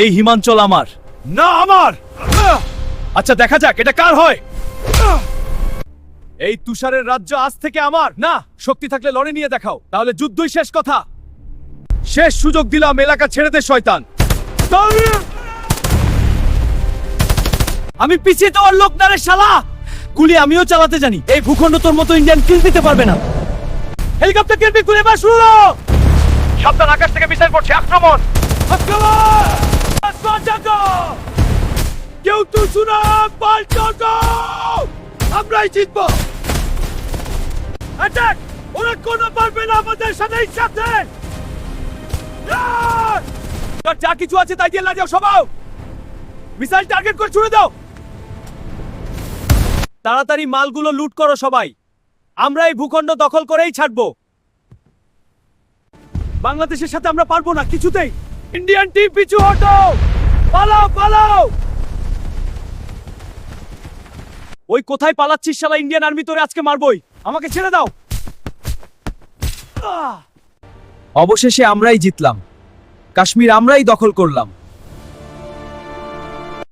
এই হিমাঞ্চল আমার। না আমার। আচ্ছা দেখা যাক এটা কার হয়। এই তুষারের রাজ্য আজ থেকে আমার। না, শক্তি থাকলে লড়ে নিয়ে দেখাও, তাহলে যুদ্ধই শেষ কথা। শেষ সুযোগ দিলাম, এলাকা ছেড়ে দে শয়তান। আমি পিছিয়ে তো আর লোক না রে শালা। গুলি আমিও চালাতে জানি। এই ভূখণ্ড তোর মতো ইন্ডিয়ান কিল দিতে পারবে না। হেলিকপ্টার কিলবি গুলি এবার শুরু। সাবধান, আকাশ থেকে মিসাইল পড়ছে, আক্রমণ। কেউ তো শুনা পাল্টো, আমরাই জিতবো। অ্যাটাক! ওরা কোনো পারবে না আমাদের সাথে। যা কিছু আছে তাই দিয়ে লাগাও সবাই। মিসাইল টার্গেট করে ছুড়ে দাও। তাড়াতাড়ি মালগুলো লুট করো সবাই। আমরা এই ভূখণ্ড দখল করেই ছাড়বো। বাংলাদেশের সাথে আমরা পারবো না কিছুতেই। ইন্ডিয়ান টিম পিছু হটো, পালাও পালাও। ওই কোথায় পালাচ্ছিস শালা? ইন্ডিয়ান আর্মি তোরে আজকে মারবই। আমাকে ছেড়ে দাও। অবশেষে আমরাই জিতলাম। কাশ্মীর আমরাই দখল করলাম।